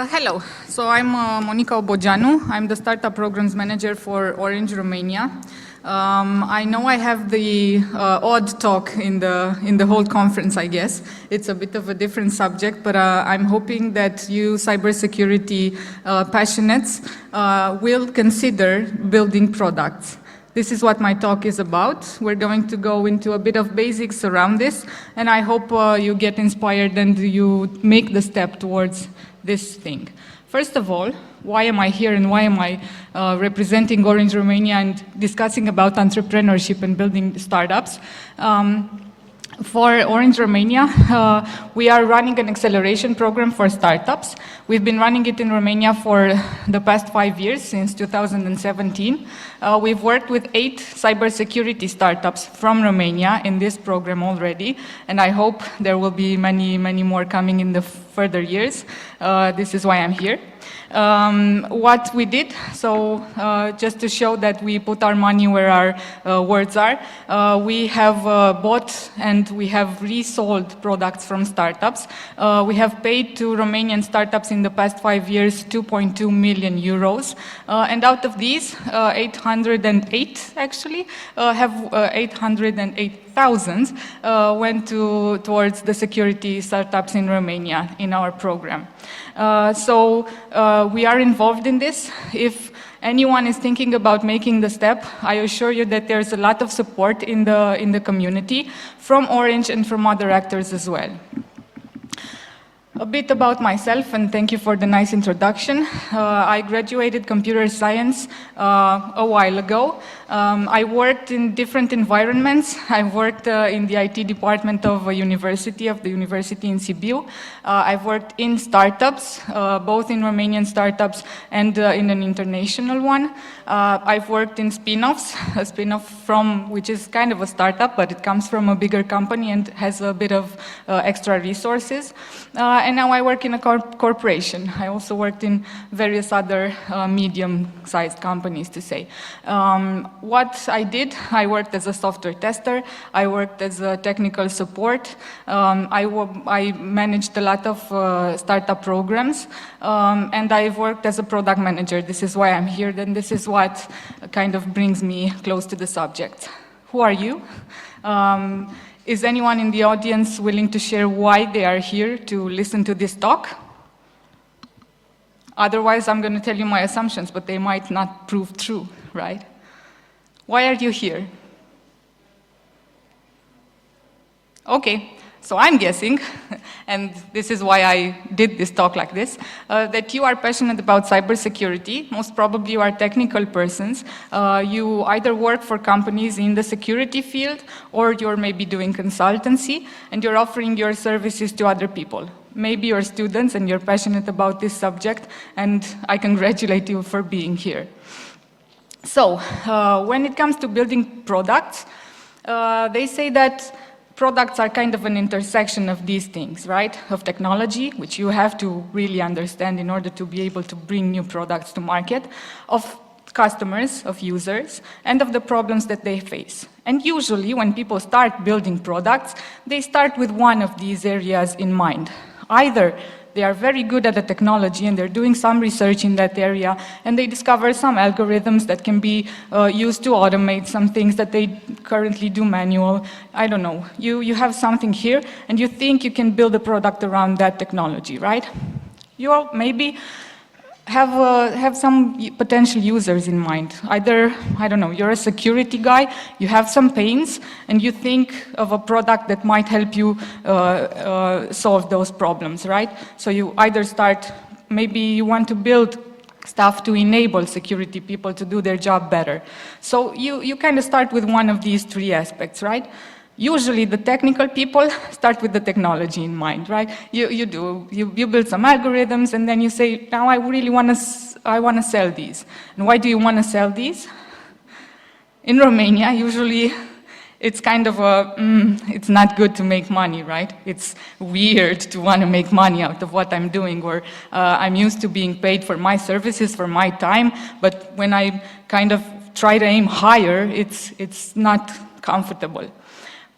Hello, so I'm Monica Obogeanu. I'm the Startup Programs Manager for Orange Romania. I know I have the odd talk in the whole conference, I guess. It's a bit of a different subject, but I'm hoping that you cybersecurity passionates will consider building products. This is what my talk is about. We're going to go into a bit of basics around this, and I hope you get inspired and you make the step towards this thing. First of all, why am I here and why am I representing Orange Romania and discussing about entrepreneurship and building startups? For Orange Romania, we are running an acceleration program for startups. We've been running it in Romania for the past 5 years, since 2017. We've worked with 8 cybersecurity startups from Romania in this program already, and I hope there will be many, many more coming in the further years. This is why I'm here. What we did, so just to show that we put our money where our words are, we have bought and we have resold products from startups. We have paid to Romanian startups in the past 5 years 2.2 million euros, and out of these, 808 actually, have 808,000 went towards the security startups in Romania in our program. So we are involved in this. If anyone is thinking about making the step, I assure you that there's a lot of support in the community from Orange and from other actors as well. A bit about myself, and thank you for the nice introduction. I graduated computer science a while ago. I worked in different environments. I worked in the IT department of the university in Sibiu. I've worked in startups, both in Romanian startups and in an international one. I've worked in spin-offs, a spin-off from, which is kind of a startup, but it comes from a bigger company and has a bit of extra resources. And now I work in a corporation. I also worked in various other medium-sized companies, to say. What I did, I worked as a software tester, I worked as a technical support, I managed a lot of startup programs, and I've worked as a product manager. This is why I'm here, then this is what kind of brings me close to the subject. Who are you? Is anyone in the audience willing to share why they are here to listen to this talk? Otherwise, I'm going to tell you my assumptions, but they might not prove true, right? Why are you here? Okay, so I'm guessing, and this is why I did this talk like this, that you are passionate about cybersecurity. Most probably you are technical persons. You either work for companies in the security field, or you're maybe doing consultancy, and you're offering your services to other people. Maybe you're students and you're passionate about this subject, and I congratulate you for being here. So, when it comes to building products, they say that products are kind of an intersection of these things, right? Of technology, which you have to really understand in order to be able to bring new products to market, of customers, of users, and of the problems that they face. And usually, when people start building products, they start with one of these areas in mind. Either they are very good at the technology and they're doing some research in that area and they discover some algorithms that can be used to automate some things that they currently do manual. I don't know. You have something here and you think you can build a product around that technology, right? You maybe have some potential users in mind. Either, I don't know, you're a security guy, you have some pains, and you think of a product that might help you solve those problems, right? So you either start, maybe you want to build stuff to enable security people to do their job better. So you kind of start with one of these 3 aspects, right? Usually the technical people start with the technology in mind, right? You build some algorithms and then you say, now I really want to sell these. And why do you want to sell these? In Romania, usually it's kind of it's not good to make money, right? It's weird to want to make money out of what I'm doing, or I'm used to being paid for my services, for my time, but when I kind of try to aim higher, it's not comfortable.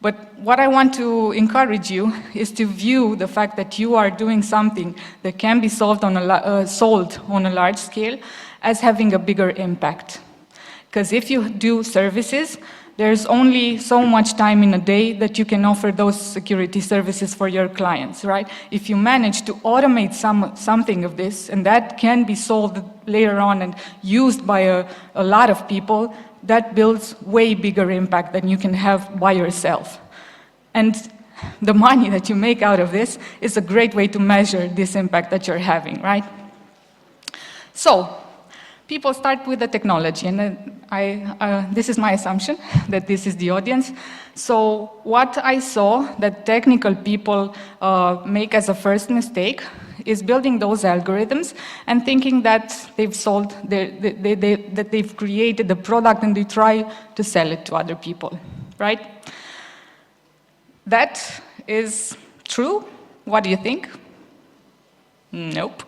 But what I want to encourage you is to view the fact that you are doing something that can be sold on a large scale as having a bigger impact. Because if you do services, there's only so much time in a day that you can offer those security services for your clients, right? If you manage to automate something of this, and that can be sold later on and used by a lot of people, that builds way bigger impact than you can have by yourself. And the money that you make out of this is a great way to measure this impact that you're having, right? So, people start with the technology, and this is my assumption, that this is the audience. So what I saw that technical people make as a first mistake is building those algorithms and thinking that they've sold, that they've created the product and they try to sell it to other people, right? That is true. What do you think? Nope.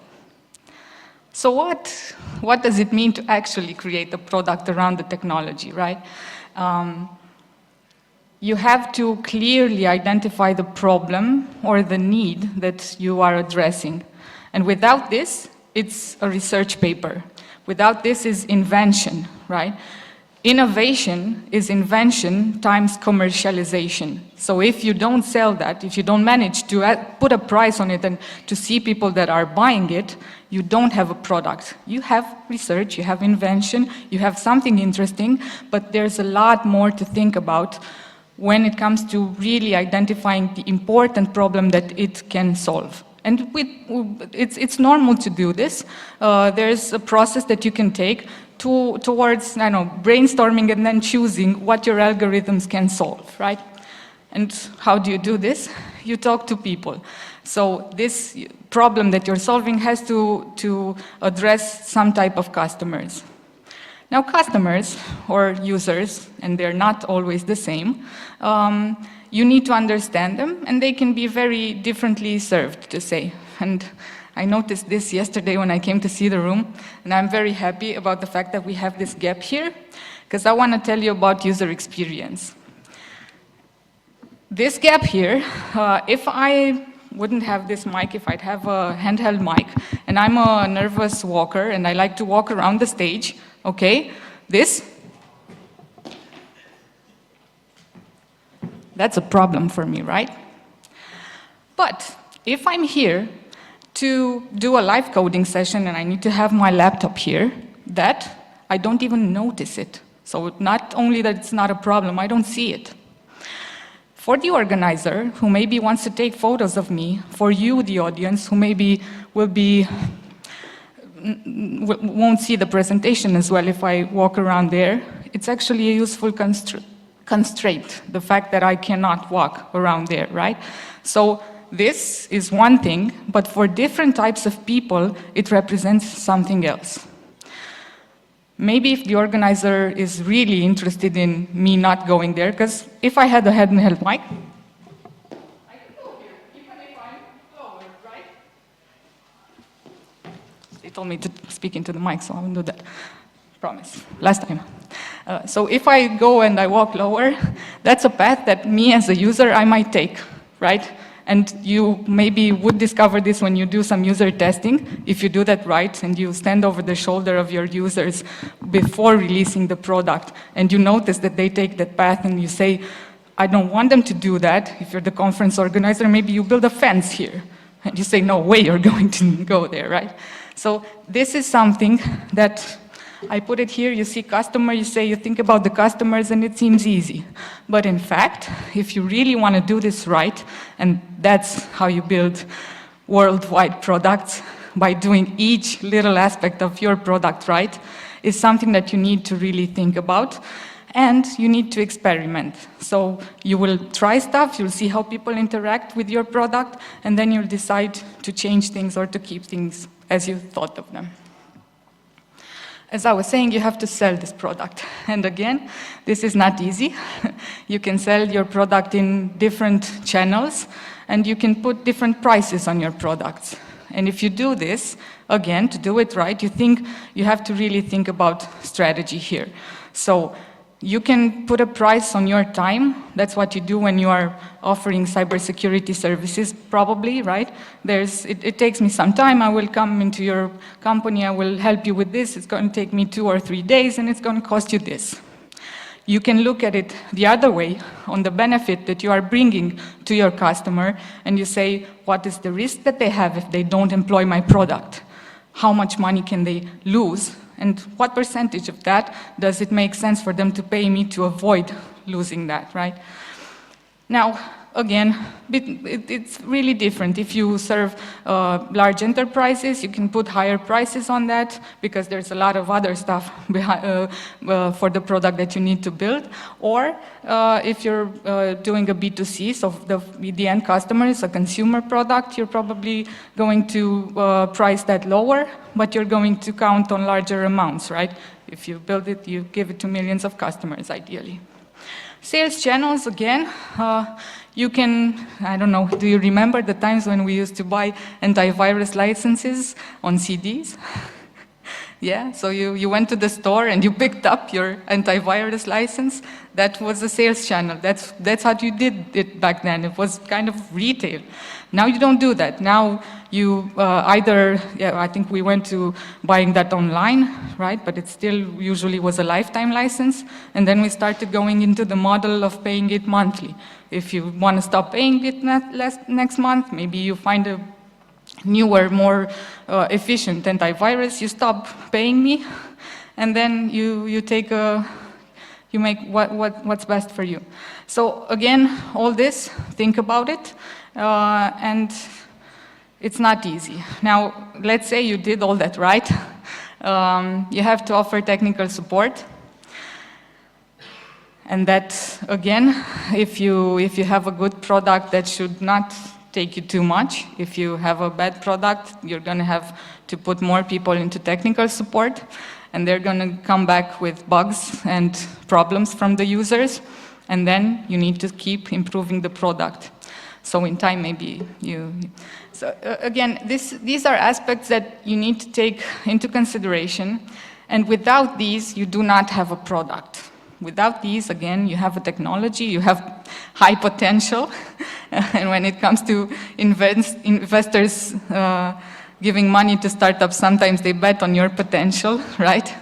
So what does it mean to actually create a product around the technology, right? You have to clearly identify the problem or the need that you are addressing. And without this, it's a research paper. Without this is invention, right? Innovation is invention times commercialization. So if you don't sell that, if you don't manage to put a price on it and to see people that are buying it, you don't have a product. You have research, you have invention, you have something interesting, but there's a lot more to think about when it comes to really identifying the important problem that it can solve. And it's normal to do this. There's a process that you can take towards, I don't know, brainstorming and then choosing what your algorithms can solve, right? And how do you do this? You talk to people. So this problem that you're solving has to address some type of customers. Now customers, or users, and they're not always the same, you need to understand them, and they can be very differently served, to say. And I noticed this yesterday when I came to see the room, and I'm very happy about the fact that we have this gap here, because I want to tell you about user experience. This gap here, if I wouldn't have this mic, if I'd have a handheld mic, and I'm a nervous walker, and I like to walk around the stage, okay, that's a problem for me, right? But if I'm here to do a live coding session and I need to have my laptop here, that I don't even notice it. So not only that it's not a problem, I don't see it. For the organizer, who maybe wants to take photos of me, for you, the audience, who maybe won't see the presentation as well if I walk around there, it's actually a useful constraint, the fact that I cannot walk around there, right? So this is one thing, but for different types of people, it represents something else. Maybe if the organizer is really interested in me not going there, because if I had a handheld mic, I could go here, even if I'm lower, right? They told me to speak into the mic, so I won't do that. Promise, last time. So if I go and I walk lower, that's a path that me as a user, I might take, right? And you maybe would discover this when you do some user testing, if you do that right, and you stand over the shoulder of your users before releasing the product, and you notice that they take that path, and you say, I don't want them to do that. If you're the conference organizer, maybe you build a fence here. And you say, no way you're going to go there, right? So this is something that I put it here, you see customer, you say you think about the customers and it seems easy. But in fact, if you really want to do this right, and that's how you build worldwide products, by doing each little aspect of your product right, is something that you need to really think about. And you need to experiment. So you will try stuff, you'll see how people interact with your product, and then you'll decide to change things or to keep things as you thought of them. As I was saying, you have to sell this product. And again, this is not easy. You can sell your product in different channels, and you can put different prices on your products. And if you do this, again, to do it right, you have to really think about strategy here. So You can put a price on your time. That's what you do when you are offering cybersecurity services, probably, right? It takes me some time. I will come into your company. I will help you with this. It's going to take me 2 or 3 days, and it's going to cost you this. You can look at it the other way, on the benefit that you are bringing to your customer, and you say, what is the risk that they have if they don't employ my product? How much money can they lose? And what percentage of that does it make sense for them to pay me to avoid losing that, right? Now, again, it's really different. If you serve large enterprises, you can put higher prices on that because there's a lot of other stuff for the product that you need to build. Or if you're doing a B2C, so the end customer is a consumer product, you're probably going to price that lower, but you're going to count on larger amounts, right? If you build it, you give it to millions of customers, ideally. Sales channels, again, you can, I don't know, do you remember the times when we used to buy antivirus licenses on CDs? Yeah, so you went to the store and you picked up your antivirus license. That was a sales channel. That's how you did it back then. It was kind of retail. Now you don't do that. Now you I think we went to buying that online, right? But it still usually was a lifetime license. And then we started going into the model of paying it monthly. If you want to stop paying it next month, maybe you find a newer, more efficient antivirus, you stop paying me, and then you make what's best for you. So again, all this, think about it, and it's not easy. Now, let's say you did all that right. You have to offer technical support. And that, again, if you have a good product, that should not take you too much. If you have a bad product, you're going to have to put more people into technical support, and they're going to come back with bugs and problems from the users, and then you need to keep improving the product. So in time, maybe So again, these are aspects that you need to take into consideration, and without these, you do not have a product. Without these, again, you have a technology, you have high potential, and when it comes to investors giving money to startups, sometimes they bet on your potential, right?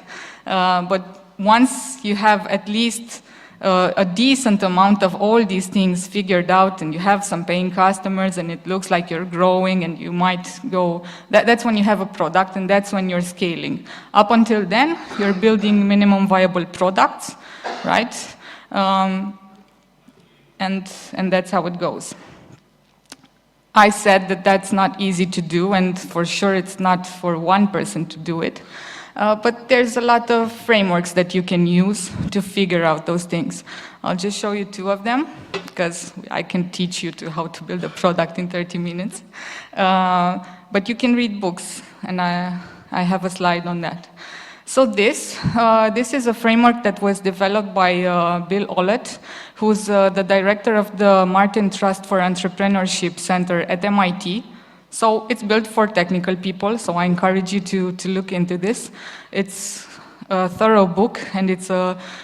But once you have at least a decent amount of all these things figured out, and you have some paying customers, and it looks like you're growing, and you might go, that's when you have a product, and that's when you're scaling. Up until then, you're building minimum viable products, right? And that's how it goes. I said that that's not easy to do, and for sure it's not for one person to do it. But there's a lot of frameworks that you can use to figure out those things. I'll just show you 2 of them, because I can teach you how to build a product in 30 minutes. But you can read books, and I have a slide on that. So this is a framework that was developed by Bill Ollett, who's the director of the Martin Trust for Entrepreneurship Center at MIT. So it's built for technical people, so I encourage you to look into this. It's a thorough book, and it's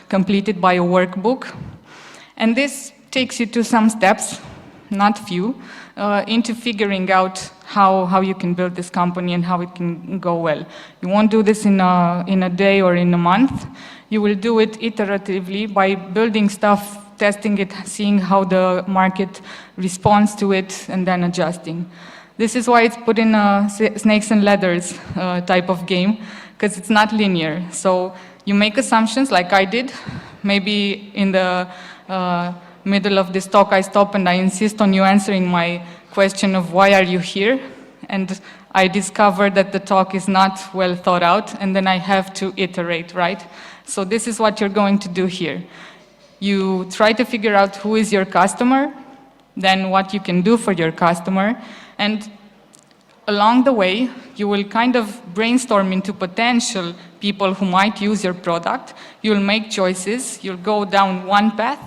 completed by a workbook. And this takes you to some steps, not few, into figuring out how you can build this company and how it can go well. You won't do this in a day or in a month. You will do it iteratively by building stuff, testing it, seeing how the market responds to it, and then adjusting. This is why it's put in a snakes and ladders type of game, because it's not linear. So you make assumptions like I did. Maybe in the middle of this talk, I stop and I insist on you answering my question of why are you here? And I discover that the talk is not well thought out, and then I have to iterate, right? So this is what you're going to do here. You try to figure out who is your customer, then what you can do for your customer, and along the way, you will kind of brainstorm into potential people who might use your product. You'll make choices, you'll go down one path,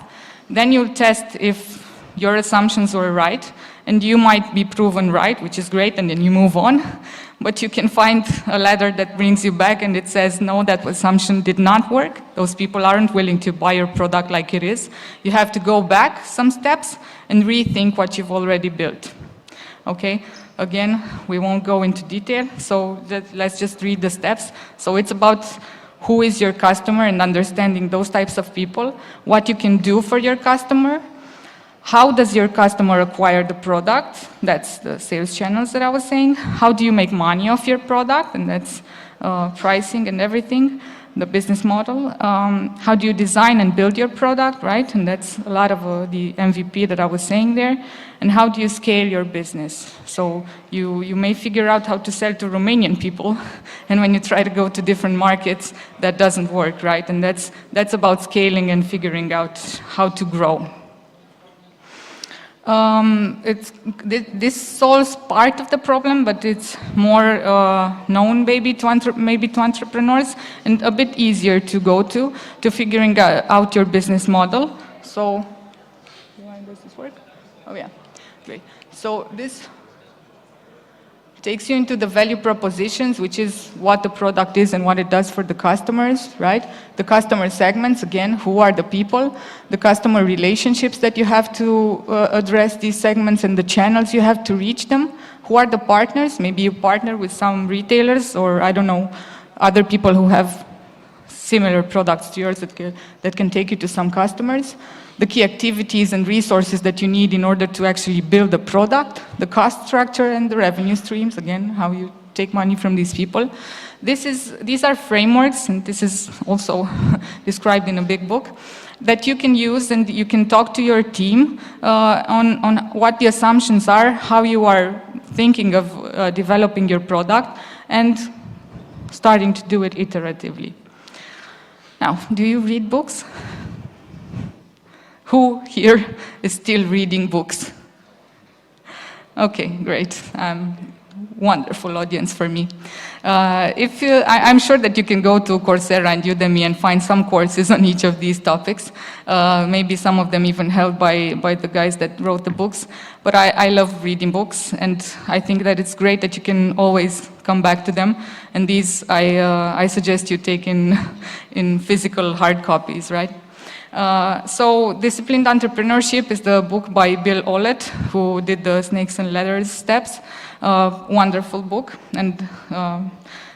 then you'll test if your assumptions were right, and you might be proven right, which is great, and then you move on. but you can find a letter that brings you back and it says, no, that assumption did not work. Those people aren't willing to buy your product like it is. You have to go back some steps and rethink what you've already built. Okay, again, we won't go into detail, so let's just read the steps. So it's about who is your customer and understanding those types of people, what you can do for your customer, how does your customer acquire the product, that's the sales channels that I was saying, how do you make money off your product, and that's pricing and everything, the business model, how do you design and build your product, right, and that's a lot of the MVP that I was saying there, and how do you scale your business. So you may figure out how to sell to Romanian people, and when you try to go to different markets, that doesn't work, right, and that's about scaling and figuring out how to grow. This solves part of the problem, but it's more known maybe to entrepreneurs and a bit easier to go to figuring out your business model. So, does this work? Oh yeah, great. So this takes you into the value propositions, which is what the product is and what it does for the customers, right? The customer segments, again, who are the people, the customer relationships that you have to address these segments and the channels you have to reach them, who are the partners, maybe you partner with some retailers or, I don't know, other people who have similar products to yours that can take you to some customers, the key activities and resources that you need in order to actually build a product, the cost structure and the revenue streams, again, how you take money from these people. These are frameworks, and this is also described in a big book, that you can use and you can talk to your team on what the assumptions are, how you are thinking of developing your product, and starting to do it iteratively. Now, do you read books? Who here is still reading books? Okay, great. Wonderful audience for me. I'm sure that you can go to Coursera and Udemy and find some courses on each of these topics. Maybe some of them even held by the guys that wrote the books. But I love reading books, and I think that it's great that you can always come back to them. And these I suggest you take in physical hard copies, right? So Disciplined Entrepreneurship is the book by Bill Ollett, who did the Snakes and Ladders steps. Wonderful book. And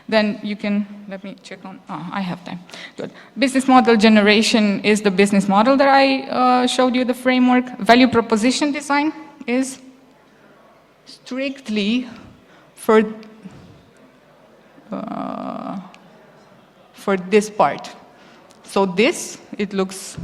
then you can, let me check on, I have time. Good. Business model generation is the business model that I showed you the framework. Value proposition design is strictly for this part. So this, it looks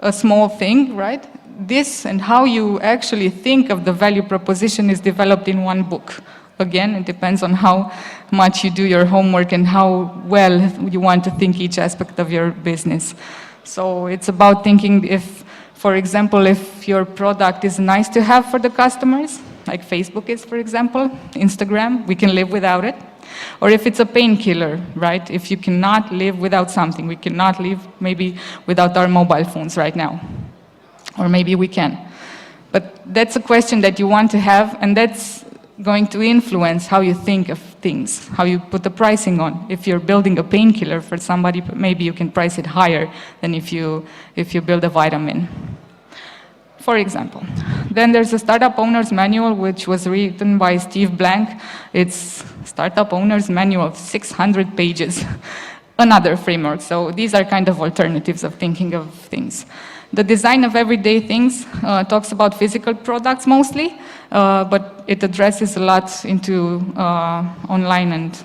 a small thing, right? This and how you actually think of the value proposition is developed in one book. Again, it depends on how much you do your homework and how well you want to think each aspect of your business. So it's about thinking if, for example, if your product is nice to have for the customers, like Facebook is, for example, Instagram, we can live without it. Or if it's a painkiller, right? If you cannot live without something, we cannot live maybe without our mobile phones right now. Or maybe we can. But that's a question that you want to have, and that's going to influence how you think of things, how you put the pricing on. If you're building a painkiller for somebody, maybe you can price it higher than if you build a vitamin, for example. Then there's a Startup Owner's Manual, which was written by Steve Blank. It's Startup Owner's Manual, 600 pages. Another framework. So these are kind of alternatives of thinking of things. The Design of Everyday Things talks about physical products mostly, but it addresses a lot into online and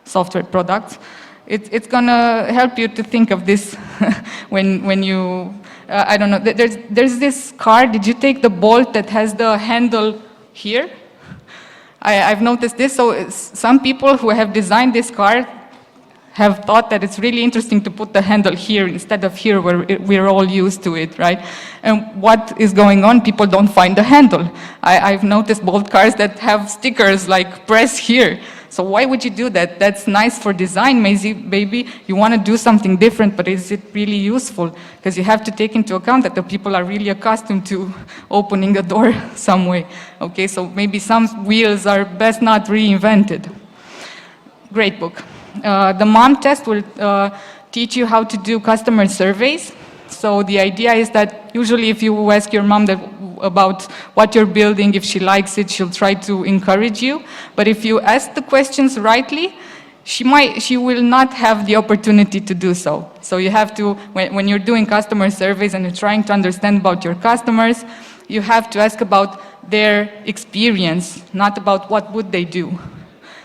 software products. It's gonna help you to think of this when you, I don't know, there's this car. Did you take the bolt that has the handle here? I've noticed this. So some people who have designed this car have thought that it's really interesting to put the handle here instead of here where we're all used to it, right? And what is going on? People don't find the handle. I've noticed bolt cars that have stickers like press here. So why would you do that? That's nice for design, maybe you want to do something different, but is it really useful? Because you have to take into account that the people are really accustomed to opening a door some way. Okay, so maybe some wheels are best not reinvented. Great book. The mom test will teach you how to do customer surveys. So the idea is that usually if you ask your mom about what you're building, if she likes it, she'll try to encourage you. But if you ask the questions rightly, she will not have the opportunity to do so. So you have to, when you're doing customer surveys and you're trying to understand about your customers, you have to ask about their experience, not about what would they do.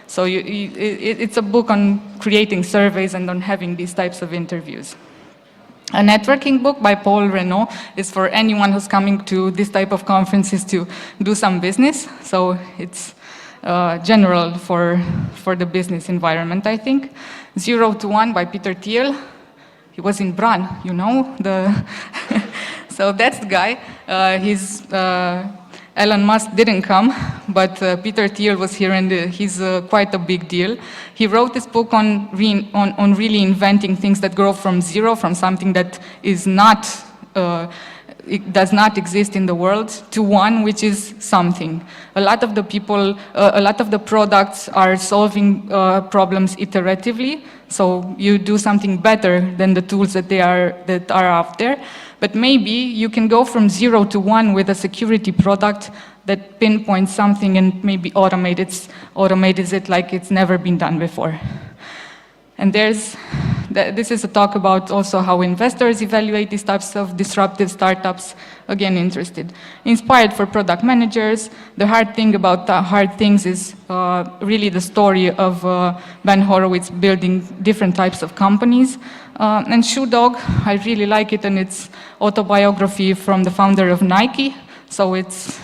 So it's a book on creating surveys and on having these types of interviews. A networking book by Paul Renault is for anyone who's coming to this type of conferences to do some business. So it's general for the business environment, I think. 0 to 1 by Peter Thiel. He was in Bran, you know? So that's the guy. Elon Musk didn't come, but Peter Thiel was here, and he's quite a big deal. He wrote this book on really inventing things that grow from zero, from something that is not, it does not exist in the world, to one which is something. A lot of the people, a lot of the products are solving problems iteratively, so you do something better than the tools that are out there. But maybe you can go from 0 to 1 with a security product that pinpoints something and maybe automates it like it's never been done before. And this is a talk about also how investors evaluate these types of disruptive startups. Again, interested. Inspired for product managers. The hard thing about the hard things is really the story of Ben Horowitz building different types of companies. And Shoe Dog, I really like it, and it's autobiography from the founder of Nike. So it's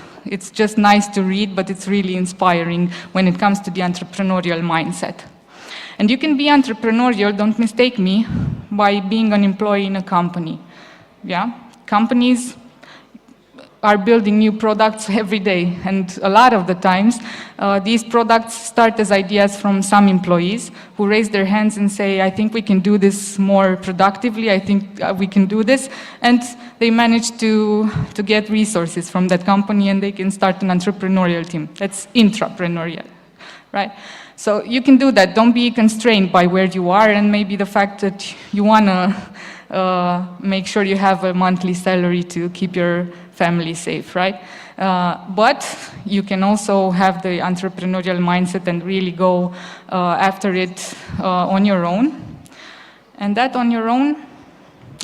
just nice to read, but it's really inspiring when it comes to the entrepreneurial mindset. And you can be entrepreneurial, don't mistake me, by being an employee in a company. Yeah? Companies are building new products every day, and a lot of the times these products start as ideas from some employees who raise their hands and say, I think we can do this more productively, I think we can do this, and they manage to get resources from that company, and they can start an entrepreneurial team. That's intrapreneurial, right? So you can do that. Don't be constrained by where you are, and maybe the fact that you want to make sure you have a monthly salary to keep your family safe, right? But you can also have the entrepreneurial mindset and really go after it on your own. And that on your own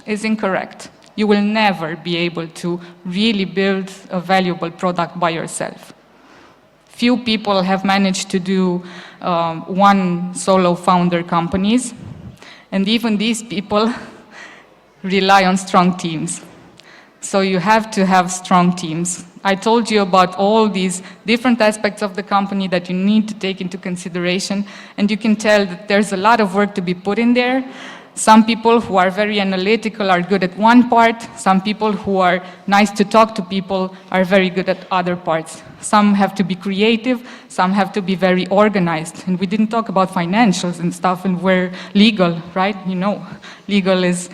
is incorrect. You will never be able to really build a valuable product by yourself. Few people have managed to do one solo founder companies, and even these people rely on strong teams. So you have to have strong teams. I told you about all these different aspects of the company that you need to take into consideration, and you can tell that there's a lot of work to be put in there. Some people who are very analytical are good at one part. Some people who are nice to talk to people are very good at other parts. Some have to be creative, some have to be very organized. And we didn't talk about financials and stuff, and we're legal, right? You know, legal is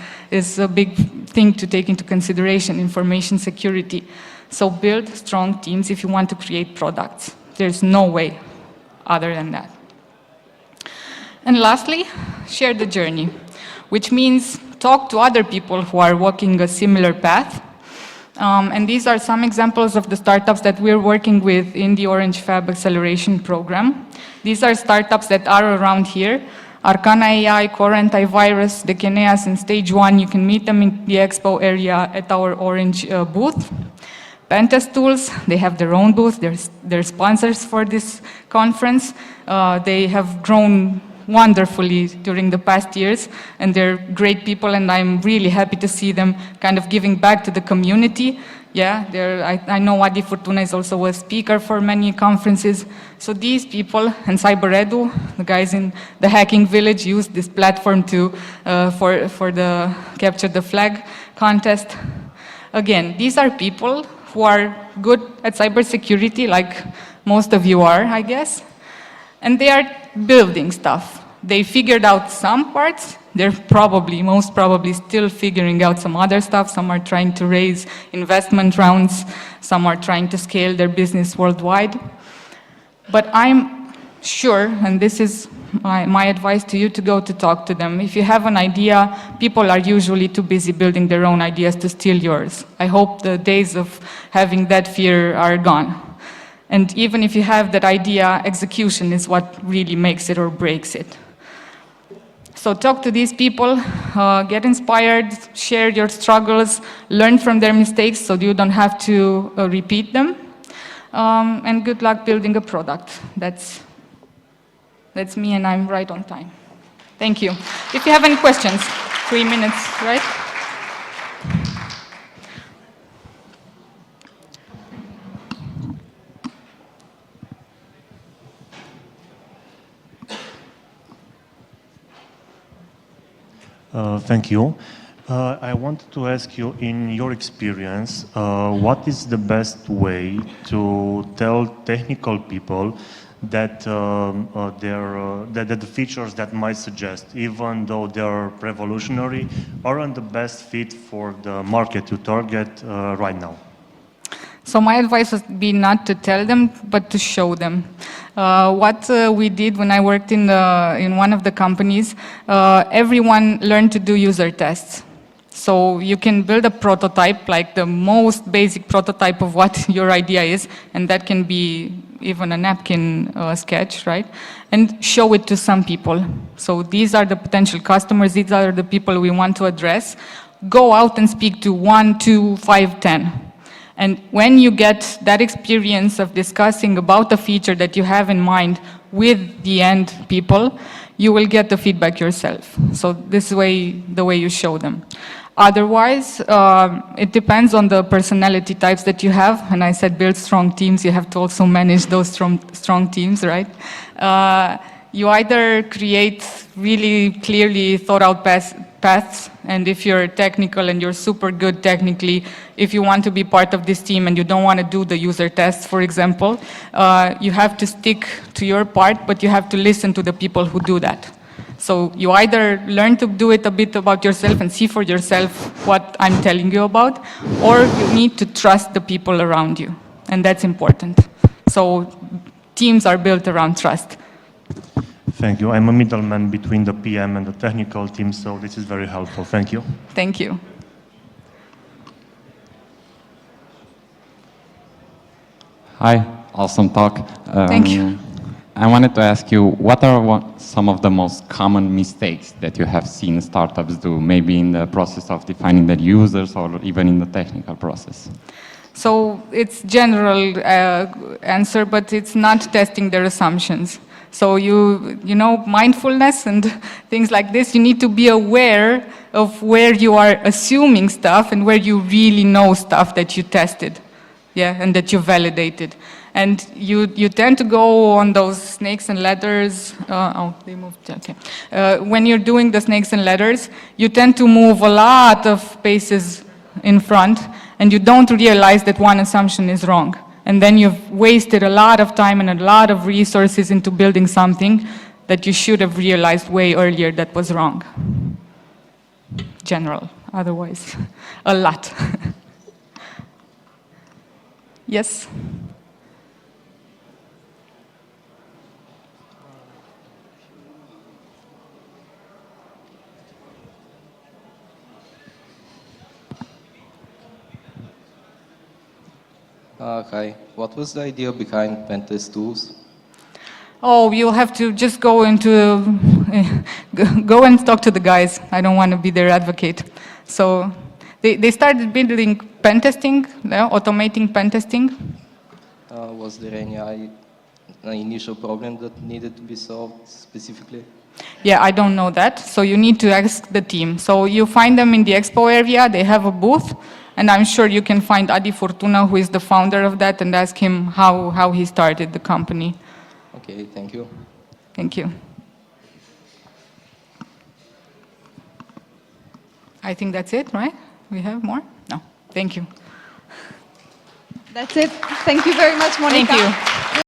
a big thing to take into consideration, information security. So build strong teams if you want to create products. There's no way other than that. And lastly, share the journey, which means talk to other people who are walking a similar path. And these are some examples of the startups that we're working with in the Orange Fab Acceleration Program. These are startups that are around here. Arcana AI, Core Antivirus, the Keneas in stage 1. You can meet them in the expo area at our Orange booth. Pentest Tools, they have their own booth. They're sponsors for this conference. They have grown wonderfully during the past years, and they're great people, and I'm really happy to see them kind of giving back to the community. Yeah, I know Adi Fortuna is also a speaker for many conferences. So these people, and CyberEdu, the guys in the Hacking Village, used this platform to for the Capture the Flag contest. Again, these are people who are good at cybersecurity, like most of you are, I guess. And they are building stuff. They figured out some parts. They're probably, most probably, still figuring out some other stuff. Some are trying to raise investment rounds. Some are trying to scale their business worldwide. But I'm sure, and this is my advice to you, to go to talk to them. If you have an idea, people are usually too busy building their own ideas to steal yours. I hope the days of having that fear are gone. And even if you have that idea, execution is what really makes it or breaks it. So talk to these people, get inspired, share your struggles, learn from their mistakes so you don't have to repeat them. And good luck building a product. That's me, and I'm right on time. Thank you. If you have any questions, 3 minutes, right? Thank you. I wanted to ask you, in your experience, what is the best way to tell technical people that that the features that might suggest, even though they're revolutionary, aren't the best fit for the market to target right now? So my advice would be not to tell them, but to show them. What we did when I worked in one of the companies, everyone learned to do user tests. So you can build a prototype, like the most basic prototype of what your idea is, and that can be even a napkin sketch, right? And show it to some people. So these are the potential customers, these are the people we want to address. Go out and speak to 1, 2, 5, 10. And when you get that experience of discussing about the feature that you have in mind with the end people, you will get the feedback yourself. So this way, the way you show them. Otherwise, it depends on the personality types that you have. And I said build strong teams, you have to also manage those strong teams, right? You either create really clearly thought out paths, and if you're technical and you're super good technically, if you want to be part of this team and you don't want to do the user tests, for example, you have to stick to your part, but you have to listen to the people who do that. So you either learn to do it a bit about yourself and see for yourself what I'm telling you about, or you need to trust the people around you, and that's important. So teams are built around trust. Thank you. I'm a middleman between the PM and the technical team, so this is very helpful. Thank you. Thank you. Hi, awesome talk. Thank you. I wanted to ask you, what are some of the most common mistakes that you have seen startups do, maybe in the process of defining the users or even in the technical process? So it's general answer, but it's not testing their assumptions. So you know, mindfulness and things like this, you need to be aware of where you are assuming stuff and where you really know stuff that you tested, yeah, and that you validated. And you tend to go on those snakes and ladders. Oh, they moved, okay. When you're doing the snakes and ladders, you tend to move a lot of paces in front, and you don't realize that one assumption is wrong. And then you've wasted a lot of time and a lot of resources into building something that you should have realized way earlier that was wrong. General, otherwise, a lot. Yes? Hi. What was the idea behind pen test tools? Oh, you'll have to just go and talk to the guys. I don't want to be their advocate. So they started building pen testing, automating pen testing. Was there any initial problem that needed to be solved specifically? Yeah, I don't know that. So you need to ask the team. So you find them in the expo area. They have a booth. And I'm sure you can find Adi Fortuna, who is the founder of that, and ask him how he started the company. Okay, thank you. Thank you. I think that's it, right? We have more? No. Thank you. That's it. Thank you very much, Monica. Thank you.